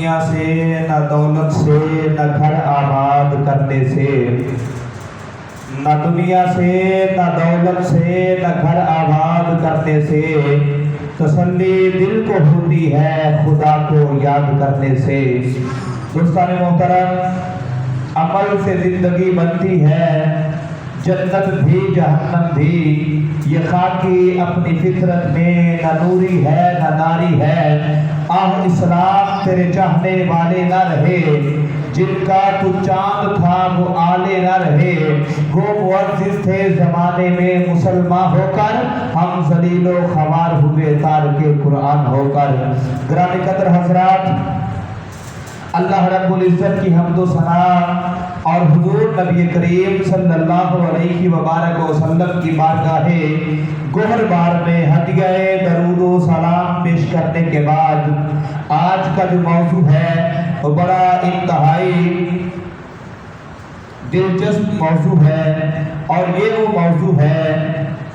دنیا سے نہ دولت سے نہ گھر آباد کرنے سے، نہ دنیا سے نہ دولت سے نہ گھر آباد کرنے سے، تسلی دل کو ہوتی ہے خدا کو یاد کرنے سے۔ دوستان محترم، عمل سے زندگی بنتی ہے، جنت بھی جہنم بھی، یہ خاکی اپنی فطرت میں نہ نوری ہے نہ ناری ہے۔ آہ اسلام تیرے چاہنے والے نہ رہے، جن کا تو چاند تھا وہ آلے نہ رہے۔ وہ معزز تھے زمانے میں مسلمان ہو کر، ہم ذلیل و خوار ہوئے تارک قرآن ہو کر۔ گرامی قدر حضرات، اللہ رب العزت کی حمد و ثنا اور حضور نبی کریم صلی اللہ علیہ وبارک وسلم کی بارگاہ گوہر بار میں ہدیہ درود و سلام پیش کرنے کے بعد آج کا جو موضوع ہے وہ بڑا انتہائی دلچسپ موضوع ہے، اور یہ وہ موضوع ہے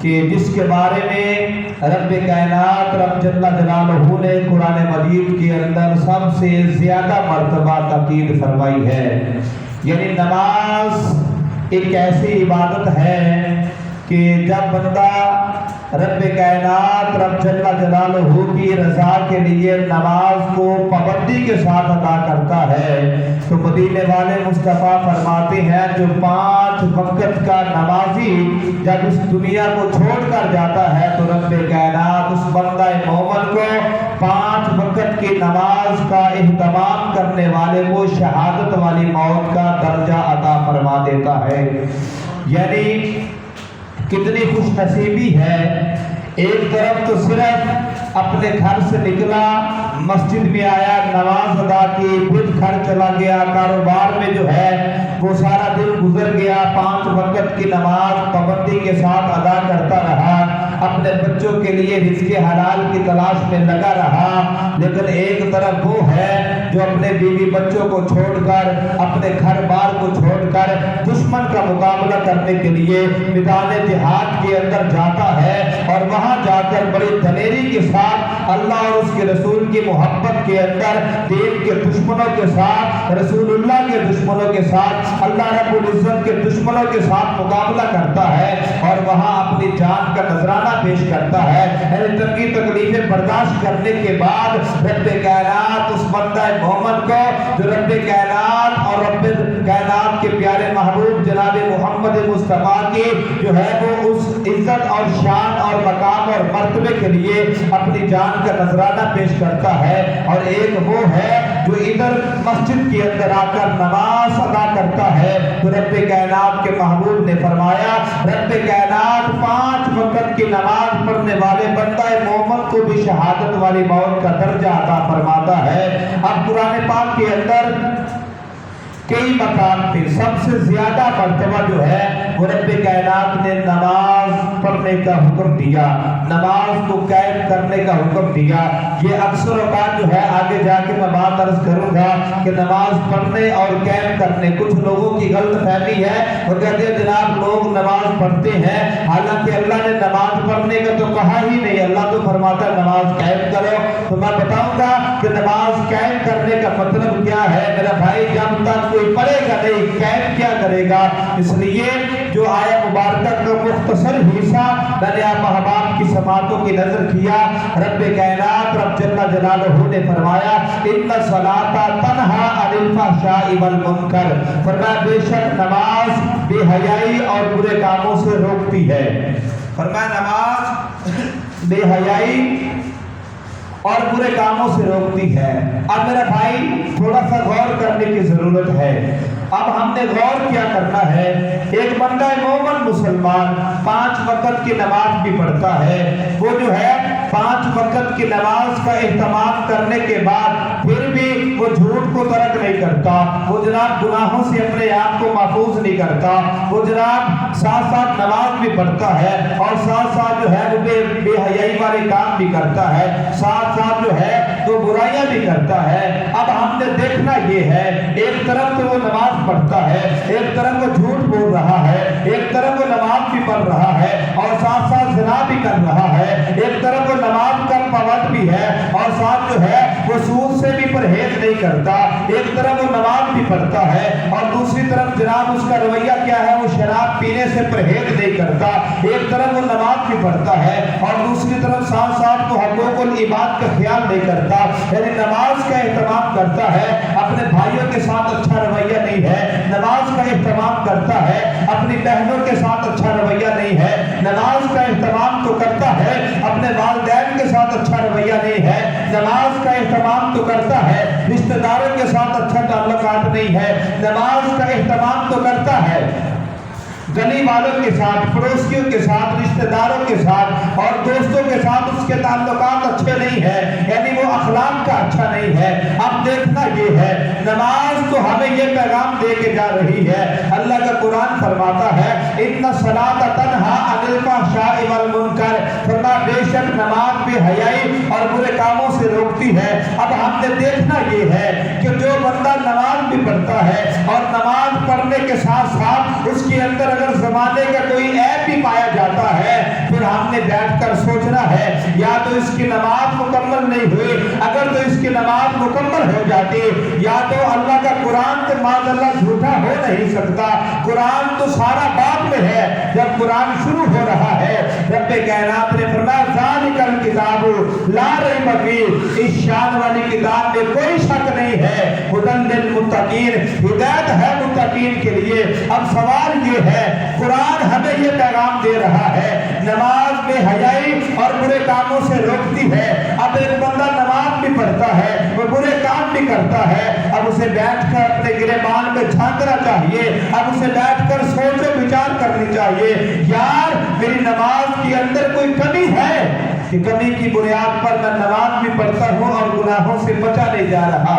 کہ جس کے بارے میں رب کائنات رب جل جلالہ نے قرآن مجید کے اندر سب سے زیادہ مرتبہ تاکید فرمائی ہے۔ یعنی نماز ایک ایسی عبادت ہے کہ جب بندہ رب کائنات رب جل جلالہ کی رضا کے لیے نماز کو پابندی کے ساتھ ادا کرتا ہے تو مدینے والے مصطفیٰ فرماتے ہیں جو 5 وقت کا نمازی جب اس دنیا کو چھوڑ کر جاتا ہے تو رب کائنات اس بندہ مومن کو 5 وقت کی نماز کا اہتمام کرنے والے کو شہادت والی موت کا درجہ عطا فرما دیتا ہے۔ یعنی کتنی خوش نصیبی ہے، ایک طرف تو صرف اپنے گھر سے نکلا، مسجد میں آیا، نماز ادا کی، پھر گھر چلا گیا، کاروبار میں جو ہے وہ سارا دن گزر گیا، 5 وقت کی نماز پابندی کے ساتھ ادا کرتا رہا، اپنے بچوں کے لیے رزق حلال کی تلاش میں لگا رہا۔ لیکن ایک طرف وہ ہے جو اپنے بیوی بچوں کو چھوڑ کر، اپنے گھر بار کو چھوڑ کر دشمن کا مقابلہ کرنے کے لیے میدان جہاد کے اندر جاتا ہے، اور وہاں جا کر بڑی دلیری کے ساتھ اللہ اور اس کے رسول کی محبت کے اندر دین کے دشمنوں کے ساتھ، رسول اللہ کے دشمنوں کے ساتھ، اللہ رب العزت کے دشمنوں کے ساتھ مقابلہ کرتا ہے، اور وہاں اپنی جان کا نذرانہ پیش کرتا ہے۔ تنگی تکلیفیں برداشت کرنے کے بعد رب کائنات اس بندہ مومن کو جو رب کائنات اور رب کائنات کے پیارے محبوب جناب محمد مصطفیٰ کی جو ہے وہ اس عزت اور شان اور مقام اور مرتبے کے لیے اپنی جان کا نذرانہ پیش کرتا ہے، اور ایک وہ ہے جو ادھر مسجد کے اندر آ کر نماز ادا کرتا ہے۔ تو رب کائنات کے محبوب نے فرمایا رب کائنات 5 وقت کی نماز پڑھنے والے بندہ مومن کو بھی شہادت والی موت کا درجہ عطا فرماتا ہے۔ اب قرآن پاک کے اندر کئی مقام پہ سب سے زیادہ مرتبہ جو ہے وہ رب کائنات نے نماز پڑھنے کا حکم دیا، نماز کو قائم کرنے کا حکم دیا۔ یہ اکثر اوقات جو ہے آگے جا کے میں بات عرض کروں گا کہ نماز پڑھنے اور قائم کرنے کچھ لوگوں کی غلط فہمی ہے، وہ کہتے ہیں جناب لوگ نماز پڑھتے ہیں، حالانکہ اللہ نے نماز پڑھنے کا تو کہا ہی نہیں، اللہ تو فرماتا ہے نماز قائم کرو۔ تو میں بتاؤں گا کہ نماز قائم کرنے کا مطلب کیا ہے میرا بھائی، جب تک کوئی پڑھے گا نہیں قائم کیا کرے گا؟ اس لیے جو آیا مبارکہ کا مختصر حصہ میں نے آپ احباب کی سماعتوں کی نظر کیا۔ رب کائنات رب جل جلالہ نے فرمایا ان الصلاۃ تنہی عن الفحشاء والمنکر، فرمایا بے شک نماز بے حیائی اور برے کاموں سے روکتی ہے۔ فرمایا نماز بے حیائی اور برے کاموں سے روکتی ہے۔ اب میرا بھائی تھوڑا سا غور کرنے کی ضرورت ہے۔ اب ہم نے غور کیا کرنا ہے، ایک بندہ مومن مسلمان 5 وقت کی نماز بھی پڑھتا ہے، وہ جو ہے 5 وقت کی نماز کا اہتمام کرنے کے بعد پھر بھی وہ جھوٹ کو ترک نہیں کرتا، وہ جناب گناہوں سے اپنے آپ کو محفوظ نہیں کرتا، وہ جناب ساتھ ساتھ نماز بھی پڑھتا ہے اور ساتھ ساتھ جو ہے وہ بے حیائی والے کام بھی کرتا ہے، ساتھ ساتھ جو ہے تو برائیاں بھی کرتا ہے۔ اب ہم نے دیکھنا یہ ہے، ایک طرف تو وہ نماز پڑھتا ہے، ایک طرف وہ جھوٹ بول رہا ہے، ایک طرف وہ نماز بھی پڑھ رہا ہے اور ساتھ ساتھ زنا بھی کر رہا ہے، ایک طرف وہ نماز کا پابند بھی ہے اور साथ जो है वो सूद से भी परहेज नहीं करता, एक तरफ वो नमाज भी पढ़ता है और दूसरी तरफ जनाब उसका रवैया क्या है, वो शराब पीने से परहेज नहीं करता। एक तरफ वो नमाज भी पढ़ता है और दूसरी तरफ साथ साथ वो हकूकुल इबाद का ख्याल नहीं करता, यानी नमाज का एहतमाम करता है, अपने भाइयों के साथ अच्छा रवैया नहीं है, नमाज का एहतमाम करता है, अपनी बहनों के साथ अच्छा रवैया नहीं है, नमाज का एहतमाम तो करता है, अपने वालिदैन के साथ अच्छा रवैया नहीं है, नमाज का एहतमाम तो करता है, रिश्तेदारों के साथ अच्छा ताल्लुकात नहीं है, नमाज का एहतमाम तो करता है, गली वालों के साथ, पड़ोसियों के साथ, रिश्तेदारों के साथ और दोस्तों के साथ उसके ताल्लुकात अच्छे नहीं है, यानी वो अखलाक का अच्छा नहीं है। अब देखना ये है, नमाज तो हमें ये पैगाम दे के जा रही है। अल्लाह का कुरान फरमाता है इन्ना सलात तन्हा अनिल फहशाइ वल मुनकर, फरमा बेशक नमाज बेहयाई और बुरे कामों से रोकती है। अब हमने देखना ये है कि जो बंदा नमाज भी पढ़ता है और नमाज पढ़ने के साथ साथ उसके अंदर अगर ज़माने का कोई ऐप भी पाया जाता है, फिर हमने बैठकर सोचना है या तो इसकी नमाज मुकम्मल नहीं हुई, अगर तो इसकी नमाज मुकम्मल हो जाती, या तो अल्लाह का कुरान तो माज़अल्लाह झूठा हो नहीं सकता, कुरान तो सारा बाद में है, जब कुरान शुरू हो रहा है रब्बे कायनात ने फरमाया ज़ालिकल किताबु ला रैब फीह, इस शान वाली किताब में कोई शक नहीं है, हुदन लिल मुत्तकीन, हिदायत है मुत्तकीन के लिए। अब सवाल ये है, कुरान हमें ये पैगाम दे रहा है, नमाज में हयाई और बुरे कामों से रोकती है। अब एक बंदा नमाज भी पढ़ता है, वो बुरे काम भी करता है, अब उसे बैठकर अपने गिरेबान में झांकना चाहिए, अब उसे बैठकर सोचो विचार करनी चाहिए, यार मेरी नमाज के अंदर कोई कमी है कि कमी की बुनियाद पर मैं नमाज भी पढ़ता हूँ और गुनाहों से बचा नहीं जा रहा,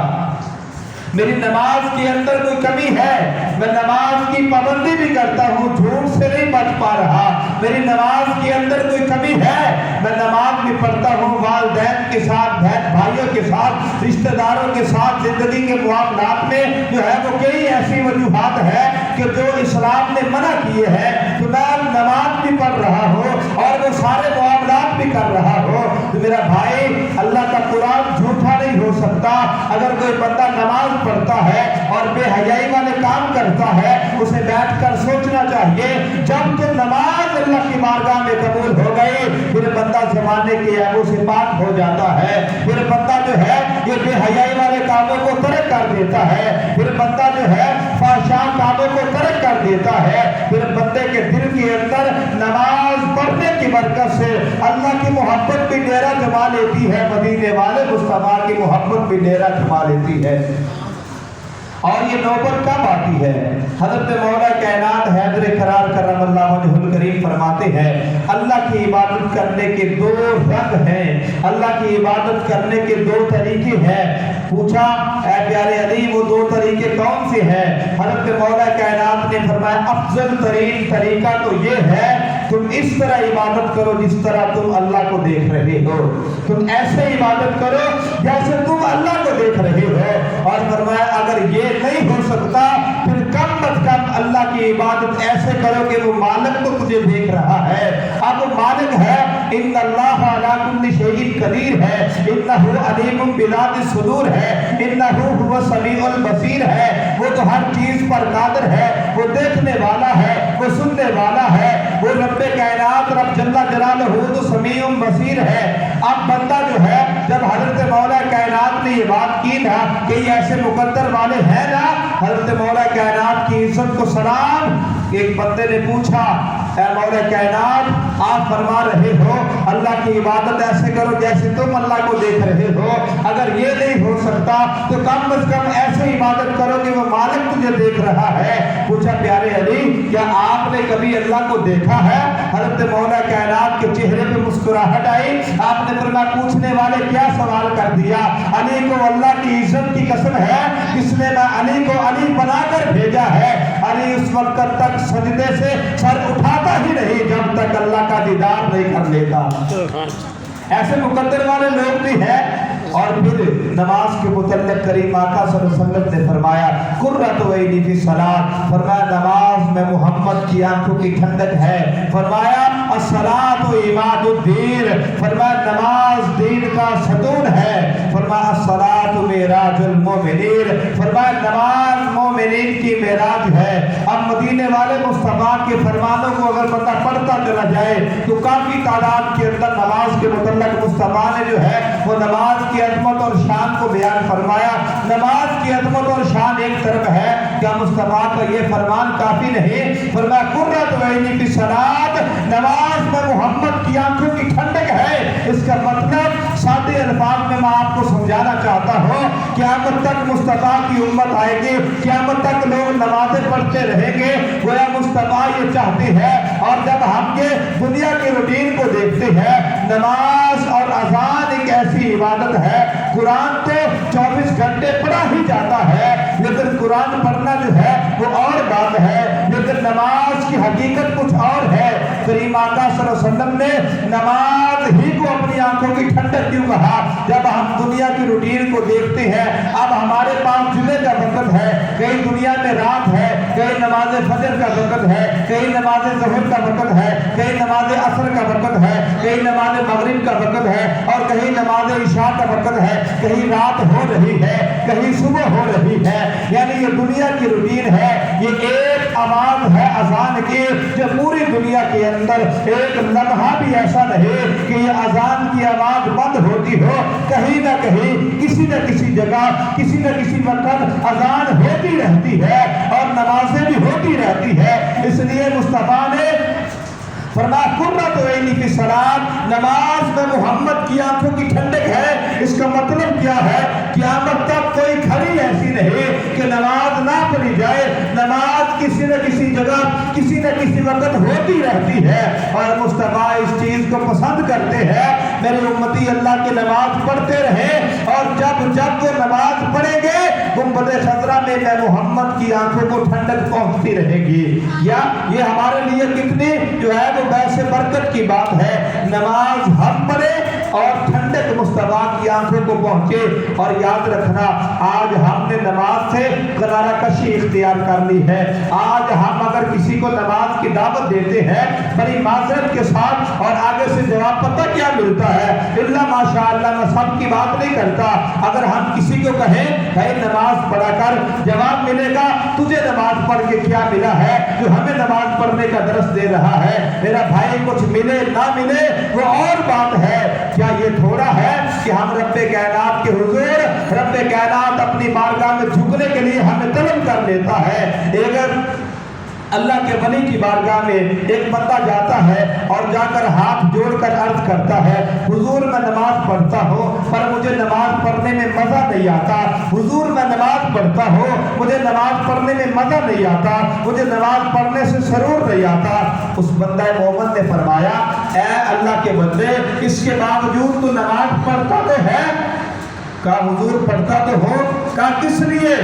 मेरी नमाज के अंदर कोई कमी है, मैं नमाज की पाबंदी भी करता हूँ, झूठ से नहीं बच पा रहा, मेरी नमाज के अंदर कोई कमी है, मैं नमाज भी पढ़ता हूँ, वालिदैन के साथ, बहन भाइयों के साथ, रिश्तेदारों के साथ जिंदगी के मामलात में जो है वो कई ऐसी वजूहात है कि जो इस्लाम ने मना किए हैं, तो मैं नमाज भी पढ़ रहा हूँ और वो सारे मामलात भी कर रहा हूँ, तो मेरा भाई अल्लाह का कुरान झूठा नहीं हो सकता। अगर कोई बंदा नमाज पढ़ता है और बेहयाई वाले काम करता है, उसे बैठकर सोचना चाहिए, जब तो नमाज अल्लाह की बारगाह में कबूल हो गई, फिर बंदा जमाने के ऐबों से पाक हो जाता है, फिर बंदा जो है ये बेहयाई वाले कामों को तर्क कर देता है, फिर बंदा जो है फाहशा कामों को तर्क कर देता है, फिर बंदे के दिल के अंदर नमाज पढ़ने की बरकत से अल्लाह की मोहब्बत भी डेरा जमा लेती है, मदीने वाले मुस्तफा की मोहब्बत भी डेरा जमा लेती है। और ये नौबत कब आती है? हज़रत मौला कायनात हैदर करार करमल्लाहु वजहुल करीम फरमाते हैं, अल्लाह की इबादत करने के दो रंग हैं, अल्लाह की इबादत करने के दो तरीके हैं। पूछा ऐ प्यारे अली वो दो तरीके कौन से हैं? हज़रत मौला कायनात ने फरमाया अफजल तरीन तरीका तो ये है, तुम इस तरह इबादत करो जिस तरह तुम अल्लाह को देख रहे हो, तुम ऐसे इबादत करो जैसे तुम अल्लाह को देख रहे हो। और फरमाया अगर ये नहीं हो सकता फिर कम अज कम अल्लाह की इबादत ऐसे करो कि वो मालिक तो तुझे देख रहा है। अब वो मालिक है, इन्नल्लाह अला कुल्ली शैइन कदीर है, इन्नहु अलीमुम बिज़ाति सुदूर है, इन्नहु हुवा समीउल बसीर है, वो तो हर चीज पर कादिर है, वो देखने वाला है, वो सुनने वाला है, वो रब्बे कायनात रब जल्ला जलालहू तो समीउम बसीर है। अब बंदा जो है जब हजरत मौला कायनात ने ये बात की ना कि ऐसे मुकद्दर वाले हैं ना, हजरत मौला कायनात की इज्जत को सलाम, एक बंदे ने पूछा ऐ मौला कायनात आप फरमा रहे हो अल्लाह की इबादत ऐसे करो जैसे तुम अल्लाह को देख रहे हो, अगर ये नहीं हो सकता तो कम से कम ऐसे इबादत करो कि वो मालिक तुझे देख रहा है। पूछा प्यारे अली क्या आपने कभी अल्लाह को देखा है? हज़रत मौला कायनात के चेहरे पे मुस्कुराहट आई, आपने फरमाया पूछने वाले क्या सवाल कर दिया? अली को अल्लाह की इज्जत की कसम है जिसने मैं अली को अली बनाकर भेजा है, अली उस वक्त तक सजदे से सर उठाता ही नहीं जब तक अल्लाह का दीदार नहीं कर लेता। ऐसे मुकद्दर वाले लोग भी हैं। और फिर नमाज के मुतल्लिक़ करीम आका सल्लल्लाहु अलैहि वसल्लम ने फरमाया कुर्रतु ऐनी फी सलात, फरमाया नमाज में मोहम्मद की आंखों की ठंडक है, फरमाया अस्सलातु इमादुद्दीन, फरमाया नमाज दीन का सतून है। फरमाया अस्सलातु मेराजुल मोमिनीन, फरमाया नमाज मोमिनीन की मेराज है। अब मदीने वाले मुस्तफा के फरमानों को अगर बंदा पढ़ता चला जाए तो काफी तादाद के अंदर नमाज के मुतल्लक मुस्तफा ने जो है वो नमाज की अजमत और शान को बयान फरमाया। नमाज की अजमत और शान एक तरफ है, क्या मुस्तफा का ये फरमान काफी नहीं? फरमाया कुर्रतु ऐनी फी सलात, नमाज में मोहम्मद की आंखों की ठंडक है। इसका मतलब सादे अल्फाज में मैं आपको समझाना चाहता हूँ, क़यामत तक मुस्तफा की उम्मत आएगी, क़यामत तक लोग नमाजें पढ़ते रहेंगे, गोया मुस्तफा ये चाहते हैं। और जब हम ये दुनिया के रूटीन को देखते हैं, नमाज और अजान एक ऐसी इबादत है, कुरान तो 24 घंटे पढ़ा ही जाता है, लेकिन कुरान पढ़ना जो है वो और बात है, लेकिन नमाज की हकीकत कुछ और है। करीम आका सल्लल्लाहु अलैहि वसल्लम ने नमाज ही को अपनी आंखों की ठंडक क्यों कहा? जब हम दुनिया की रूटीन को देखते हैं, अब हमारे पास जुमे का वक़्त है, कहीं दुनिया में रात है, कहीं नमाज फजर का वक़्त है, कहीं नमाज ज़ोहर का वक़्त है, कहीं नमाज असर का वक़्त है, कहीं नमाज मगरिब का वक़्त है, और कहीं नमाज इशा का वक़्त है, कहीं रात हो रही है, कहीं सुबह हो रही है। यानी ये दुनिया की रूटीन है, ये एक आवाज है अजान की, जो पूरी दुनिया के अंदर एक लम्हा भी ऐसा नहीं कि ये अजान की आवाज बंद होती हो। कहीं ना कहीं किसी न किसी जगह किसी न किसी वक्त अजान होती रहती है और नमाजें भी होती रहती है। इसलिए मुस्तफा ने फरमाया कुर्रतु ऐनी फी सलात, नमाज में मोहम्मद की आंखों की ठंडक है। इसका मतलब क्या है? क़यामत तक कोई घड़ी ऐसी नहीं कि नमाज ना पढ़ी जाए। नमाज किसी न किसी जगह किसी न किसी वक्त होती रहती है, और मुस्तफा इस चीज को पसंद करते हैं, मेरे उम्मती अल्लाह की नमाज पढ़ते रहे, और जब जब वो नमाज पढ़ेंगे गुंबद खजरा में मैं मोहम्मद की आंखों को ठंडक पहुंचती रहेगी। या ये हमारे लिए कितनी जो है वैसे बरकत की बात है, नमाज हम पढ़े और ठंडक मुस्तफा की आंखों को पहुंचे। और याद रखना, आज हमने नमाज से किनारा कशी इख्तियार कर ली है। आज हम अगर किसी को नमाज की दावत देते हैं बड़ी माजरत के साथ, और आगे से जवाब पता क्या मिलता है? इल्ला माशाअल्लाह, मैं सबकी बात नहीं करता। अगर हम किसी को कहें भाई नमाज पढ़ा कर, जवाब मिलेगा तुझे नमाज पढ़ के क्या मिला है जो हमें नमाज पढ़ने का दर्स दे रहा है? मेरा भाई कुछ मिले ना मिले वो और बात है। क्या ये थोड़ा है कि हम रब्बे कायनात के हुजूर, रब्बे कायनात अपनी बारगाह में झुकने के लिए हमें तलब कर लेता है। अगर अल्लाह के वली की बारगाह में एक बंदा जाता है और जाकर हाथ जोड़कर अर्ज करता है, हुजूर मैं नमाज पढ़ता हूँ पर मुझे नमाज पढ़ने में मज़ा नहीं आता, हुजूर मैं नमाज पढ़ता हूँ मुझे नमाज पढ़ने में मज़ा नहीं आता, मुझे नमाज पढ़ने से सरूर नहीं आता। उस बंदा मोहम्मद ने फरमाया, ऐ अल्लाह के बंदे, इसके बावजूद तू नमाज पढ़ता तो है? का हुजूर पढ़ता तो हो? का किस लिए?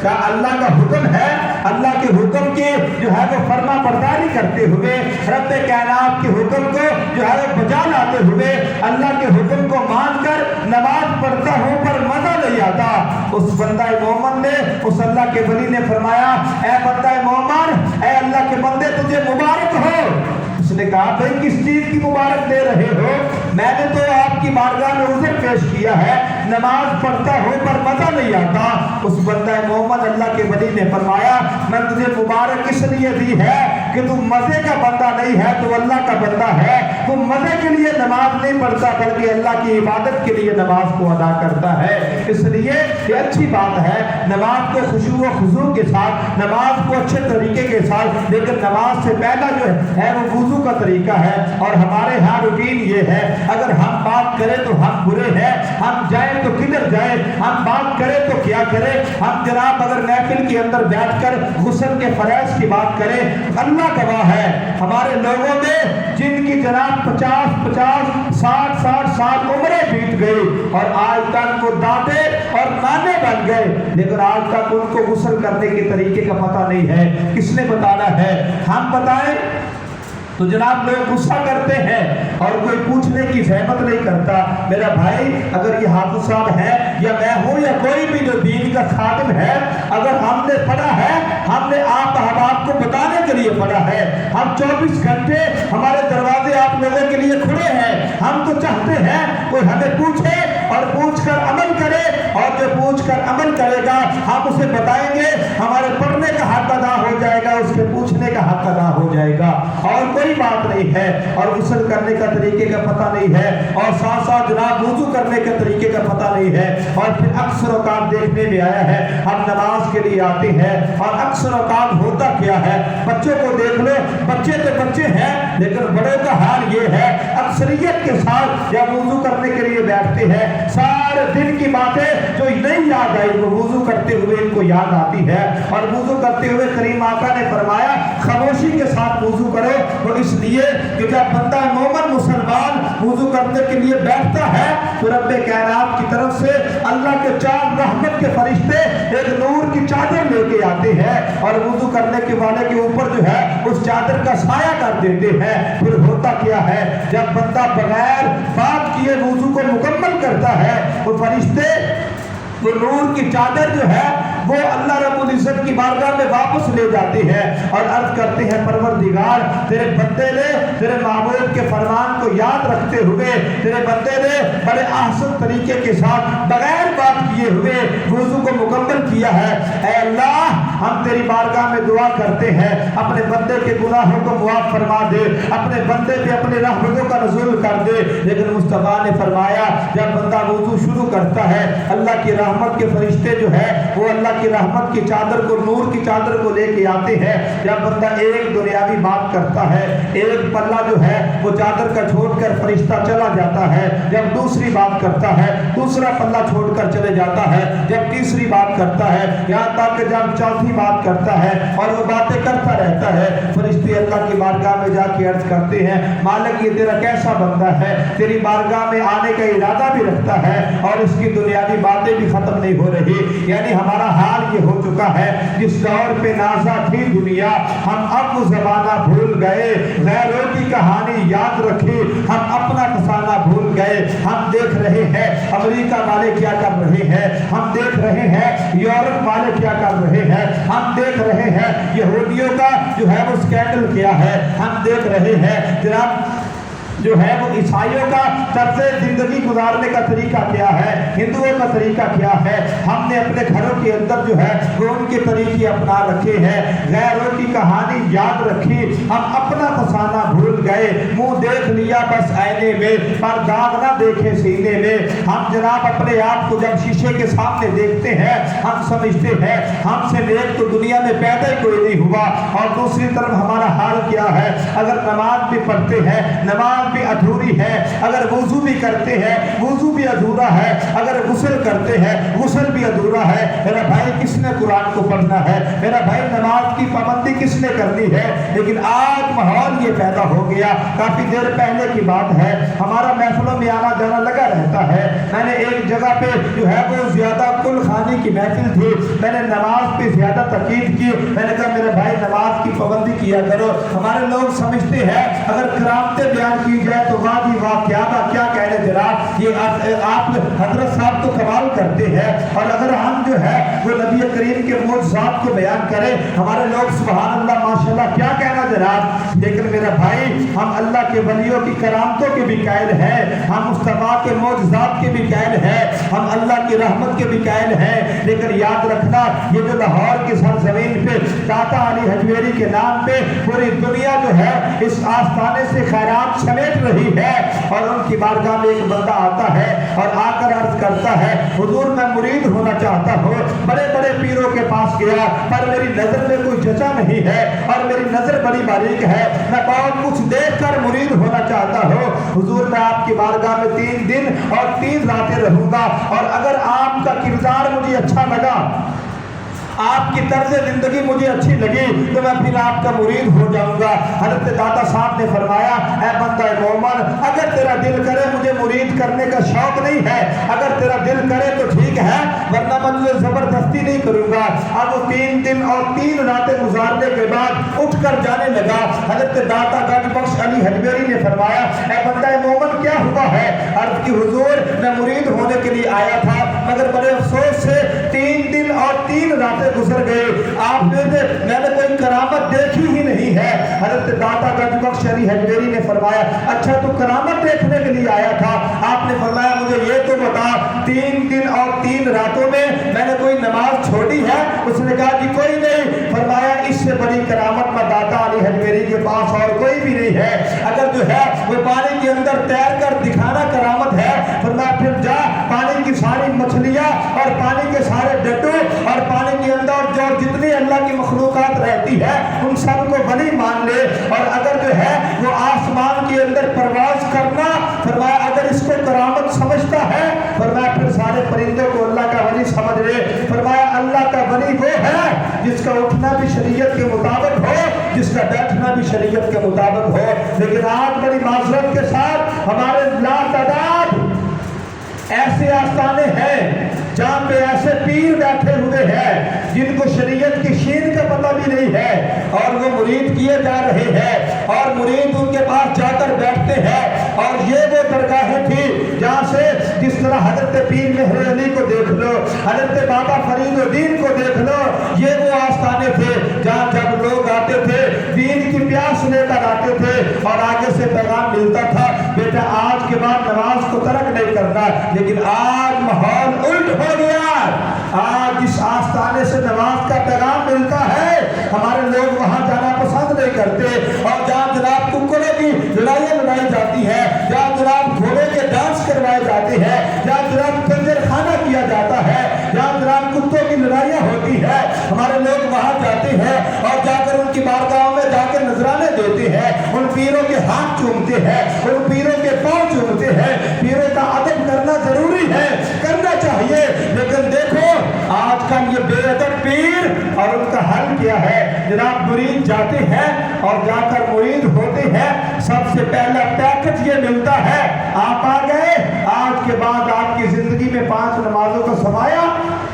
का अल्लाह का हुक्म है, अल्लाह के हुक्म की जो है वो फर्मा बरदारी करते हुए, रब्बे कायनात के हुक्म को जो है वो बजा लाते हुए, अल्लाह के हुक्म को मानकर नमाज पढ़ता हूँ पर मजा नहीं आता। उस बंदा मोहम्मद ने, उस अल्लाह के वली ने फरमाया, ऐ बंदा मोहम्मद, ऐ अल्लाह के बंदे तुझे मुबारक हो। उसने कहा भाई किस चीज की मुबारक दे रहे हो? मैंने तो आपकी बारगाह में उज़र पेश किया है, नमाज पढ़ता हूँ पर मजा नहीं आता। उस बंदा मोहम्मद अल्लाह के वली ने फरमाया, मैं तुझे मुबारक इसलिए दी है कि तू मजे का बंदा नहीं है, तू अल्लाह का बंदा है। तू मजे के लिए नमाज नहीं पढ़ता बल्कि अल्लाह की इबादत के लिए नमाज को अदा करता है। इसलिए ये अच्छी बात है, नमाज को खुशू व खुजू के साथ, नमाज को अच्छे तरीके के साथ, लेकिन नमाज से पहला जो है वो वुजू का तरीका है। और हमारे यहाँ रूटीन ये है, अगर हम बात करें तो हम बुरे हैं, हम जाए तो किधर जाए, हम बात करें तो क्या करें। हम जनाब अगर महफिल के अंदर बैठकर गुस्ल के फरैज की बात करें, अल्लाह गवाह है हमारे लोगों में जिनकी जनाब 50-50, 60-60 साल उम्रें बीत गई और आज तक वो दादे और नाने बन गए, लेकिन आज तक उनको गुस्ल करने के तरीके का पता नहीं है। किसने बताना है? हम बताएं? तो जनाब लोग गुस्सा करते हैं और कोई पूछने की ज़हमत नहीं करता। मेरा भाई, अगर ये हाफिज साहब है या मैं हूँ या कोई भी जो दीन का खादिम है, अगर हमने पढ़ा है, हमने आप अहबाब को बताने के लिए पढ़ा है। हम 24 घंटे हमारे दरवाजे आप लोगों के लिए खुले हैं। हम तो चाहते हैं कोई हमें पूछे और पूछकर अमल करे, और जो पूछकर अमल करेगा हम उसे बताएंगे, हमारे पढ़ने का हक अदा हो जाएगा, उसके पूछने का हक अदा हो जाएगा, और कोई बात नहीं है। और गुस्ल करने का तरीके का पता नहीं है, और साथ साथ जनाब वुज़ू करने के तरीके का पता नहीं है। और फिर अक्सर औकात देखने में आया है, हम नमाज के लिए आते हैं और अक्सर औकात होता क्या है, बच्चों को देख लो, बच्चे तो बच्चे हैं लेकिन बड़ों का हाल ये है, अक्सरियत के साथ जब वुज़ू करने के लिए बैठते हैं, सारे दिन की बातें जो नहीं याद आई वो वुज़ू करते हुए इनको याद आती है। और वुज़ू करते हुए करीम आका ने फरमाया खामोशी के साथ वुज़ू करो, तो इसलिए कि जब बंदा मोमिन मुसलमान वुज़ू करने के लिए बैठता है तो रब्बे कायनात की तरफ से अल्लाह के 4 रहमत के फरिश्ते एक नूर की चादर लेके आते हैं और वुज़ू करने के वाले के ऊपर जो है उस चादर का साया कर देते हैं। फिर होता क्या है, जब बंदा बगैर बात किए वुज़ू को मुकम्मल करता है, वो फरिश्ते वो नूर की चादर जो है वो अल्लाह रब्बुल इज्जत की बारगाह में वापस ले जाते हैं और अर्ज करते हैं, परवरदिगार तेरे बंदे ने तेरे महबूब के फरमान को याद रखते हुए, तेरे बंदे ने बड़े आसान तरीके के साथ बगैर बात किए हुए वुज़ू को मुकम्मल किया है। ऐ अल्लाह, हम तेरी बारगाह में दुआ करते हैं, अपने बंदे के गुनाहों को मुआफ़ फरमा दे, अपने बंदे पे अपने रहमतों का नज़ुल कर दे। लेकिन मुस्तफ़ा ने फरमाया, जब बंदा वुज़ू शुरू करता है, अल्लाह की रहमत के फरिश्ते जो है वो अल्लाह की रहमत की चादर को, नूर की चादर को लेके आते हैं। जब बंदा एक दुनियावी बात करता है, एक पल्ला जो है वो चादर का छोड़कर फरिश्ता चला जाता है, जब दूसरी बात करता है दूसरा पल्ला छोड़कर चले जाता है, जब तीसरी बात करता है, यहाँ तक कि जब चौथी बात करता है और वो बातें करता रहता है, फरिश्ते अल्लाह की बारगाह में जाके अर्ज करते हैं, मालिक ये तेरा कैसा बंदा है, तेरी बारगाह में आने का इरादा भी रखता है और इसकी दुनियावी बातें भी खत्म नहीं हो रही। यानी हमारा हाल ये हो चुका है, जिस दौर पे नाज़ा थी दुनिया, हम अब वो ज़माना भूल गए, गैरों की कहानी याद रखी, हम अपना फसाना भूल गए। हम देख रहे हैं अमेरिका वाले क्या कर रहे हैं, हम देख रहे हैं यूरोप वाले क्या कर रहे हैं, हम देख रहे हैं यहूदियों का जो है वो स्कैंडल क्या है, हम देख रहे हैं जनाब जो है वो ईसाइयों का तर्ज़े जिंदगी गुजारने का तरीका क्या है, हिंदुओं का तरीका क्या है। हमने अपने घरों के अंदर जो है वो उनके तरीके अपना रखे हैं, गैरों की कहानी याद रखी, हम अपना फसाना भूल गए, मुंह देख लिया बस आईने में पर दाग ना देखे सीने में। हम जनाब अपने आप को जब शीशे के सामने देखते हैं, हम समझते हैं हमसे नेक तो दुनिया में पैदा ही कोई नहीं हुआ। और दूसरी तरफ हमारा हाल क्या है, अगर नमाज भी पढ़ते हैं नमाज भी अधूरी है, अगर वुज़ू भी करते हैं वुज़ू भी अधूरा है, अगर गुस्ल करते हैं गुस्ल भी अधूरा है। मेरा भाई, किसने कुरान को पढ़ना है, मेरा भाई नमाज की पाबंदी किसने करनी है। लेकिन आज माहौल ये पैदा हो गया, काफ़ी देर पहले की बात है, हमारा महफिलों में आना जाना लगा रहता है। मैंने एक जगह पे जो है वो ज़्यादा कुल खानी की महफिल थी, मैंने नमाज पे ज़्यादा तकीद की, मैंने कहा मेरे भाई नमाज की पाबंदी किया करो। हमारे लोग समझते हैं अगर करामतें बयान की जाए तो वाह जी वाह, क्या कहने जनाब, ये आप हजरत साहब तो कमाल करते हैं। और अगर हम जो है वो नबी करीम के मौजज़ात को बयान करें, हमारे लोग सुभान अल्लाह माशाल्लाह क्या कहना जनाब। लेकिन मेरा भाई, हम अल्लाह के वलियों की करामतों के भी कायल हैं, हम मुस्तफ़ा के मौजज़ात के भी कायल हैं, हम अल्लाह की रहमत के भी कायल हैं। लेकिन याद रखना, ये जो लाहौर की सरजमीन पे दाता अली हजवेरी के नाम पे पूरी दुनिया जो है इस आस्थाने से खैरात समेट रही है, और उनकी बारगाह में एक बंदा आता है और आकर अर्ज करता है, हुजूर मैं मुरीद होना चाहता हूँ, बड़े बड़े पीरों के पास गया पर मेरी नजर में कोई जचा नहीं है और मेरी नजर बड़ी बारीक है, मैं बहुत कुछ देख कर मुरीद होना चाहता हूँ। हुजूर मैं आपकी बारगाह में 3 दिन और 3 रातें रहूंगा, और अगर आपका किरदार मुझे अच्छा लगा, आपकी तर्ज जिंदगी मुझे अच्छी लगी, तो मैं फिर आपका मुरीद हो जाऊंगा। हज़रत दाता साहब ने फरमाया, ऐ बंदा मोमिन, अगर तेरा दिल करे मुझे मुरीद करने का शौक नहीं है, अगर तेरा दिल करे तो ठीक है, वरना मत तुझे जबरदस्ती नहीं करूंगा। अब वो 3 दिन और 3 रातें गुजारने के बाद उठकर जाने लगा। हजरत दाता गंज बख्श अली हजवेरी ने फरमाया, ऐ बंदा मोमन क्या हुआ है? अर्ज की हुजूर मैं मुरीद होने के लिए आया था, मगर बड़े अफसोस से 3 दिन और 3 रातें गुजर गए, मैंने कोई करामत देखी ही नहीं है। हजरत दाता गंज बख्श अली हजवेरी ने फरमाया, अच्छा तू करामत देखने के लिए आया था? आपने फरमाया मुझे ये तो बता, 3 दिन और 3 रातों में मैंने कोई नमाज छोड़ी है? उसने कहा कि कोई नहीं। फरमाया इससे बड़ी करामत में दाता अली हजवेरी के पास और कोई भी नहीं है। अगर जो है वो पानी के अंदर तैर कर दिखाना करामत है, फरमाया फिर जा पानी की सारी मछलियां और पानी के सारे डट्टू और पानी के अंदर जो जितनी अल्लाह की मखलूकात रहती है उन सबको वली मान ले। और अगर जो है वो आसमान के अंदर परवाज करना, फरमाया अगर इसको करामत समझता है, फरमाया फिर सारे परिंदों को अल्लाह का वली समझ ले। फरमाया अल्लाह का वली वो है जिसका उठना भी शरीयत के मुताबिक हो, जिसका बैठना भी शरीयत के मुताबिक हो। लेकिन आज बड़ी माजरत के साथ हमारे लातादाद ऐसे आस्थाने हैं जहाँ पे ऐसे पीर बैठे हुए हैं जिनको शरीयत की शीन का पता भी नहीं है, और वो मुरीद किए जा रहे हैं और मुरीद उनके पास जाकर बैठते हैं। और ये वो दरगाहें थी जहाँ से जिस तरह हजरत पीर मेहर अली को देख लो, हजरत बाबा फरीदुद्दीन को देख लो, ये वो आस्थाने थे जहाँ जब लोग आते थे दीन की प्यास लेकर आते थे और आगे से पैगाम मिलता था, बेटा आज के बाद नमाज को तर्क नहीं करना। लेकिन आज माहौल उल्ट हो गया। आज जिस आस्थाने से नमाज का पैगाम मिलता है हमारे लोग वहां जाना पसंद नहीं करते, और जहाँ जनाब कुक्कड़ों की लड़ाइयाँ लड़ाई जाती है, जहाँ जनाब घोड़े के डांस करवाए जाते हैं, जहाँ जनाब खंजर खाना किया जाता है, जहाँ जनाब कुत्तों की लड़ाइयाँ होती है, हमारे लोग वहां जाते हैं और जाकर उनकी बारगाहों में जाकर नजराने देते हैं, उन पीरों के हाथ चूमते हैं, उन पीरों के पांव चूमते हैं। पीरों का अदब करना जरूरी है, करना चाहिए। लेकिन देखो आज का ये बेअदब पीर और उनका हल क्या है? जनाब मुरीद जाते हैं और जाकर मुरीद होते हैं, सबसे पहला पैकेज ये मिलता है, आप आ गए, आज के बाद आपकी जिंदगी में 5 नमाजों का समाया,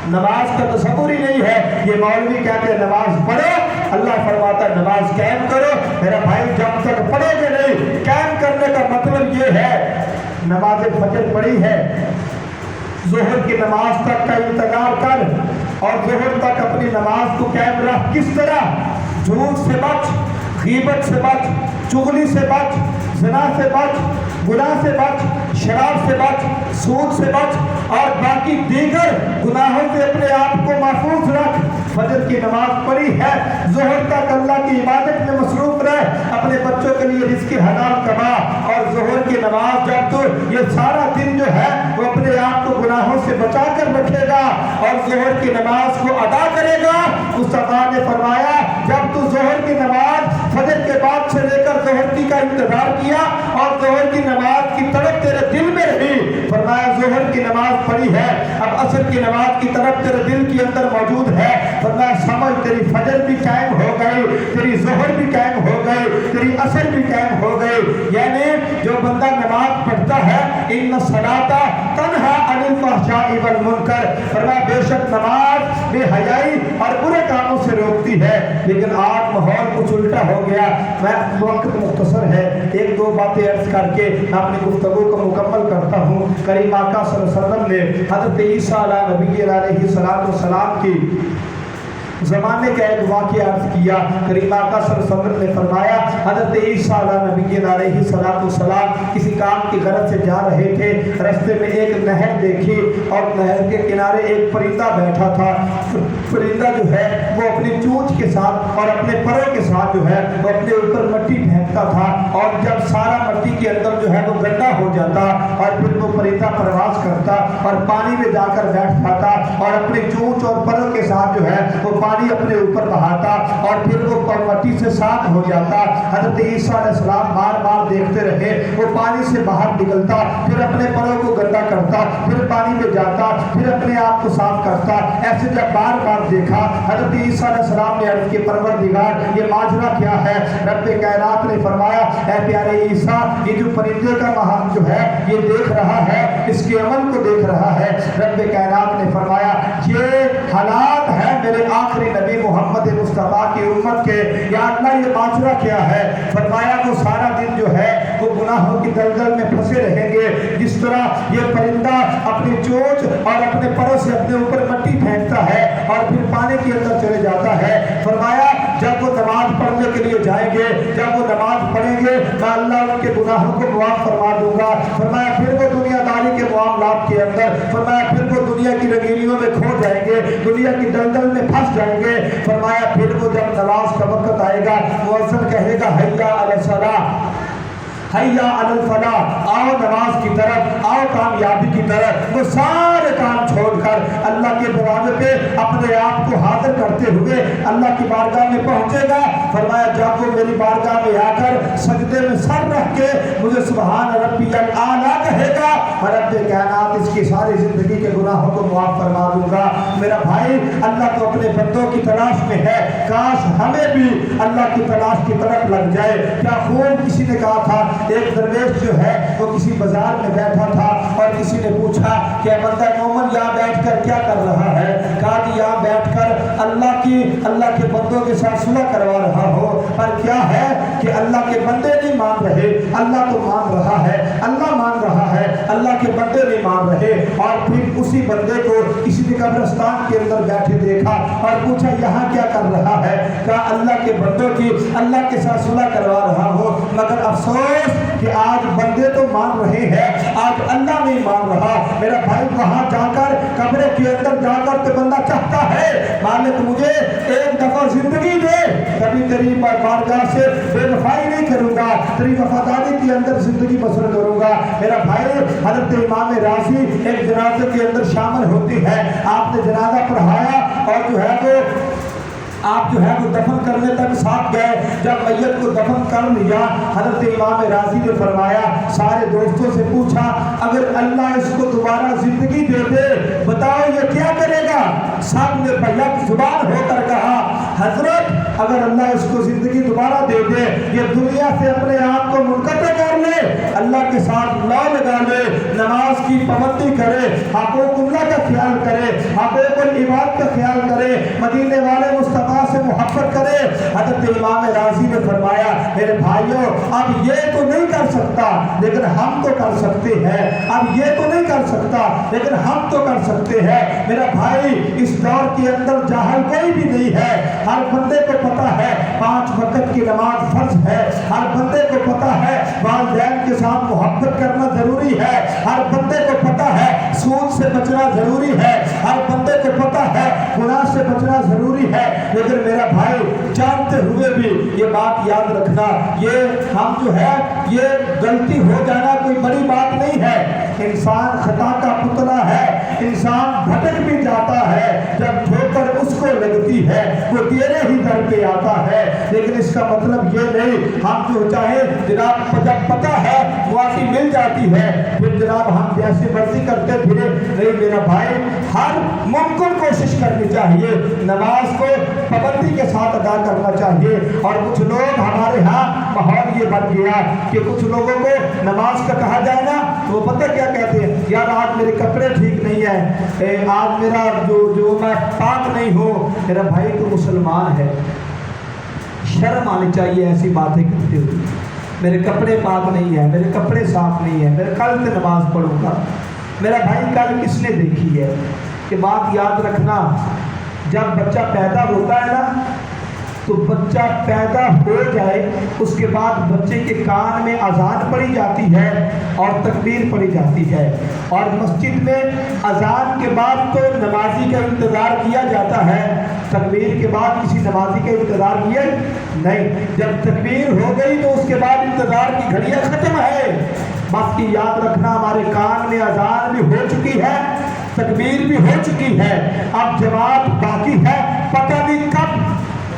नमाज का तसव्वुर ही नहीं है। ये मौलवी कहते हैं नमाज पढ़ो, अल्लाह फरमाता है नमाज कायम करो। मेरा भाई जब तक पढ़ोगे नहीं, कायम करने का मतलब ये है नमाज फजर पढ़ी है, ज़ोहर की नमाज तक का इंतजार कर और ज़ोहर तक अपनी नमाज को कायम रख। किस तरह? झूठ से बच, गीबत से बच, चुगली से बच, ज़िना से बच, गुनाह से बच, शराब से बच, सूद से बच और बाकी दीगर गुनाहों से अपने आप को महफूज रख। फजर की नमाज पढ़ी है, ज़ोहर तक अल्लाह की इबादत में मसरूफ रह, अपने बच्चों के लिए रिज़्क़ हलाल कमा। और ज़ोहर की नमाज जब तो ये सारा दिन जो है वो अपने आप को गुनाहों से बचा कर रखेगा और ज़ोहर की नमाज को अदा करेगा। मुस्तफ़ा ने फरमाया जब तू ज़ोहर की नमाज फजर के बाद से लेकर ज़ोहर की का इंतजार किया और ज़ोहर की नमाज की तड़प तेरे दिल में रही, फरमाया ज़ोहर की नमाज पढ़ी है, अब असर की नमाज की तरफ तेरे दिल के अंदर मौजूद है, फरमाया समझ तेरी फजर भी कायम हो गई, तेरी ज़ोहर भी कायम हो गई, तेरी असर भी कायम हो गई। यानी जो बंदा नमाज पढ़ता है, इन्न सलाता तन्हा अनिल फहशाई वल मुनकर, फरमाया बेशक नमाज बेहयाई और बुरे कामों से रोकती है। लेकिन आज माहौल कुछ उल्टा हो गया। मैं वक्त मुख्तसर है, 1-2 बातें अर्ज करके अपनी गुफ्तगू को मुकम्मल करता हूँ। करीम आका सल्लल्लाहु अलैहि वसल्लम ने हज़रत ईसा अलैहिस्सलाम की ज़माने का एक वाक़या अर्ज़ किया। करीम आका सल्लल्लाहु अलैहि वसल्लम ने फरमाया हज़रत ईसा अलैहिस्सलाम किसी काम की गरज से जा रहे थे, रास्ते में एक नहर देखी और नहर के किनारे एक परिंदा बैठा था। परिंदा जो है वो अपनी चोंच के साथ और अपने परों के साथ जो है वो अपने ऊपर मिट्टी फेंकता था, और जब सारा मिट्टी के अंदर जो है वो गंदा हो जाता और फिर वो परिंदा प्रवास करता और पानी में जाकर बैठ जाता और अपनी चोंच और परों के साथ जो है वो पानी अपने ऊपर बहाता और फिर वो मिट्टी से साफ हो जाता। हज़रत ईसा अलैहिस्सलाम बार बार देखते रहे, वो पानी से बाहर निकलता, फिर अपने परों को गंदा करता, फिर पानी में जाता, फिर अपने आप को साफ करता। ऐसे जब बार बार देखा, हज़रत ईसा अलैहिस्सलाम ने अर्ज़ की परवरदिगार ये माजरा क्या है? रब्बे कायनात ने फरमाया ऐ प्यारे ईसा, ये जो परिंदे का महान जो है ये देख रहा है, इसके अमल को देख रहा है। रब्बे कायनात ने फरमाया ये हालात हैं मेरे आखिरी नबी मोहम्मद मुस्तफ़ा की उम्मत के, या अल्लाह ये माजरा क्या है? फरमाया वो सारा दिन जो है वो गुनाहों की दलदल में फंसे रहेंगे, जिस तरह ये परिंदा अपनी चोंच और अपने परों से अपने ऊपर मट्टी फेंकता है और फिर पानी के अंदर चले जाता है। फरमाया जब वो नमाज पढ़ने के लिए जाएंगे, जब वो नमाज पढ़ेंगे, मैं अल्लाह उनके गुनाहों को माफ फरमा दूंगा। फरमाया फिर वो दुनियादारी के मामलात के अंदर, फरमाया फिर वो दुनिया की रंगीनियों में खो जाएंगे, दुनिया की दलदल में फंस जाएंगे। फरमाया फिर वो जब नमाज का वक्त आएगा, मुअज्जिन कहेगा हैया अला सलाह, हैया अलल फलाह, आओ नमाज की तरफ, आओ कामयाबी की तरफ। वो सारे काम छोड़कर अल्लाह के दरवाजे पे अपने आप को हाजिर करते हुए अल्लाह की बारगाह में पहुंचेगा। फरमाया जब वो मेरी बारगाह में आकर सजदे में सर रख के मुझे सुभान रब्बियल आला कहेगा, रब्बे कायनात इसकी सारी जिंदगी के गुनाहों को माफ फरमा दूंगा। मेरा भाई अल्लाह तो अपने बंदों की तलाश में है, काश हमें भी अल्लाह की तलाश की तरफ लग जाए। क्या खूब किसी ने कहा था, एक दरवेश जो है वो किसी बाजार में बैठा था और किसी ने पूछा कि बंदा मोमन यहाँ बैठकर क्या कर रहा है? कहा कि यहाँ बैठकर अल्लाह के बंदों के साथ सुलह करवा रहा हो। पर क्या है कि अल्लाह के बंदे नहीं मान रहे, अल्लाह तो मान रहा है, अल्लाह मान रहा है, अल्लाह के बंदे नहीं मान रहे। और फिर उसी बंदे को किसी ने कब्रिस्तान के अंदर बैठे देखा और पूछा यहाँ क्या कर रहा है? कहा अल्लाह के बंदों की अल्लाह के साथ सुलह करवा रहा हो। मगर अफसोस कि आज बंदे तो मान रहे हैं, आज अल्लाह नहीं मान रहा। मेरा भाई वहां जाकर कब्र के अंदर जाकर तो बंदा चाहता है मालिक मुझे एक दफा जिंदगी दे, कभी तेरी बारगाह से बेवफाई नहीं करूंगा, तेरी वफादारी के अंदर जिंदगी बसर करूंगा। मेरा भाई हजरत इमाम राजी एक जनाजे के अंदर शामिल होती है, आपने जनाजा पढ़ाया और जो है वो आप जो है वो दफन करने तक साथ गए। जब मैयत को दफन कर लिया, हजरत इमाम राजी ने फरमाया, सारे दोस्तों से पूछा अगर अल्लाह इसको दोबारा जिंदगी दे दे बताओ ये क्या करेगा? सब ने बैक जुबान होकर कहा हजरत अगर अल्लाह इसको जिंदगी दोबारा दे दे, ये दुनिया से अपने आप को मुनक़ता कर ले, अल्लाह के साथ लौ लगा ले, नमाज की पाबंदी करे, हक़ूक़ुल्लाह का ख्याल करे, हक़ूक़ुल इबाद का ख्याल करे, मदीने वाले मुस्तफ़ा से मोहब्बत करे। हज़रत इमाम राज़ी ने फरमाया मेरे भाइयों अब ये तो नहीं कर सकता लेकिन हम तो कर सकते हैं, अब ये तो नहीं कर सकता लेकिन हम तो कर सकते हैं। मेरा भाई इस दौर के अंदर जाहिल कोई भी नहीं है, हर बंदे को पता है 5 वक्त की नमाज फर्ज है, हर बंदे को पता है वालिदैन के साथ मोहब्बत करना जरूरी है, हर बंदे को पता है सूद से बचना जरूरी है, हर बंदे को पता है गुनाह से बचना जरूरी है। लेकिन मेरा भाई जानते हुए भी ये बात याद रखना, ये हम जो है ये गलती हो जाना कोई बड़ी बात नहीं है। इंसान खता का पुतला है, इंसान भटक भी जाता है, जब ठोकर उसको लगती है वो तेरे ही दर पे आता है। लेकिन इसका मतलब ये नहीं हम जो चाहे जनाब जब पता है मुआफ़ी मिल जाती है फिर जनाब हम जैसे मर्जी करते फिरे। नहीं मेरा भाई हर मुमकिन कोशिश करनी चाहिए, नमाज को पाबंदी के साथ अदा करना चाहिए। और कुछ लोग हमारे यहाँ माहौल ये बन गया कि कुछ लोगों को नमाज का कहा जाए ना तो वो पता क्या कहते हैं, यार आज मेरे कपड़े ठीक नहीं है, आज मेरा जो मैं पाक नहीं हूँ। मेरा भाई तो मुसलमान है, शर्म आनी चाहिए ऐसी बातें करते हुए। मेरे कपड़े पाक नहीं है, मेरे कपड़े साफ नहीं है, मेरे कल से नमाज पढ़ूंगा। मेरा भाई कल किसने देखी है कि बात याद रखना, जब बच्चा पैदा होता है ना तो बच्चा पैदा हो जाए उसके बाद बच्चे के कान में अजान पढ़ी जाती है और तकबीर पढ़ी जाती है, और मस्जिद में अजान के बाद तो नमाजी का इंतज़ार किया जाता है, तकबीर के बाद किसी नमाजी का इंतज़ार किया नहीं। जब तकबीर हो गई तो उसके बाद इंतज़ार की घड़ियाँ ख़त्म है। बस की याद रखना हमारे कान में अजान भी हो चुकी है, तकबीर भी हो चुकी है, अब जवाब बाकी है, पता नहीं कब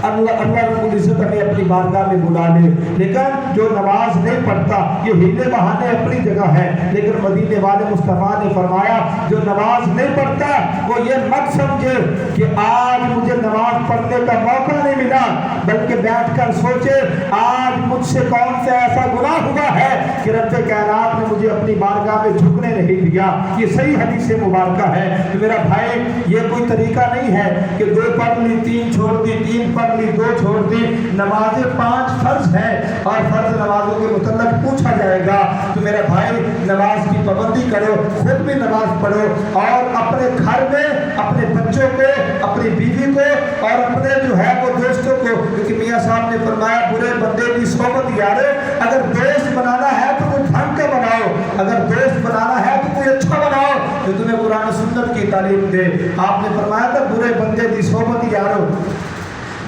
اللہ رب العزت ہمیں اپنی بارگاہ میں بلا لے. لیکن جو نماز نہیں پڑھتا یہ ہیلے بہانے اپنی جگہ ہے، لیکن مدینے والے مصطفیٰ نے فرمایا جو نماز نہیں پڑھتا وہ یہ مت سمجھے کہ آج مجھے نماز پڑھنے کا موقع نہیں ملا، بلکہ بیٹھ کر سوچے آج مجھ سے کون سا ایسا گناہ ہوا ہے کہ رب کائنات نے مجھے اپنی بارگاہ میں جھکنے نہیں دیا. یہ صحیح حدیث مبارکہ ہے. تو میرا بھائی یہ کوئی طریقہ نہیں ہے کہ 2 پڑھ لی 3 چھوڑ دی، 3 پڑھ لی 2 چھوڑ دی. نمازیں 5 فرض ہیں اور فرض نمازوں کے متعلق پوچھا جائے گا. تو میرا بھائی نماز کی پابندی کرو، خود بھی نماز پڑھو اور اپنے گھر میں اپنے بچوں کو، اپنی بیوی کو اور اپنے جو ہے وہ دوستوں کو، کیونکہ میاں صاحب نے فرمایا برے بندے کی صحبت یارو، اگر دوست بنانا ہے تو کوئی ڈھنگ کا بناؤ، اگر دوست بنانا ہے تو کوئی اچھا بناؤ جو تمہیں قرآن و سنت کی تعلیم دے. آپ نے فرمایا تھا برے بندے کی صحبت یارو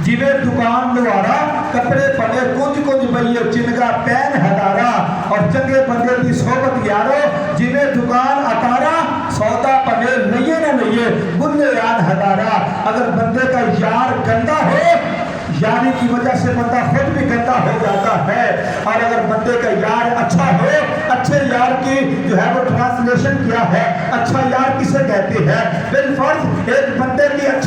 جیوے دکان لوارا کپڑے پنے کچھ کچھ بئیے چنگا پین ہدارا، اور چنگے بندے کی صحبت یارو جیوے دکان اکارا سودا پنے لئے نہ لئے بندے یاد ہدارا. اگر بندے کا یار گندا ہو یاری کی وجہ سے بندہ خود بھی گندا ہو جاتا ہے، اور اگر بندے کا یار اچھا ہو، اچھے یار کی جو ہے وہ ٹرانسلیشن کیا ہے، اچھا یار کسے کہتے ہیں؟ بالفرض ایک بندے کی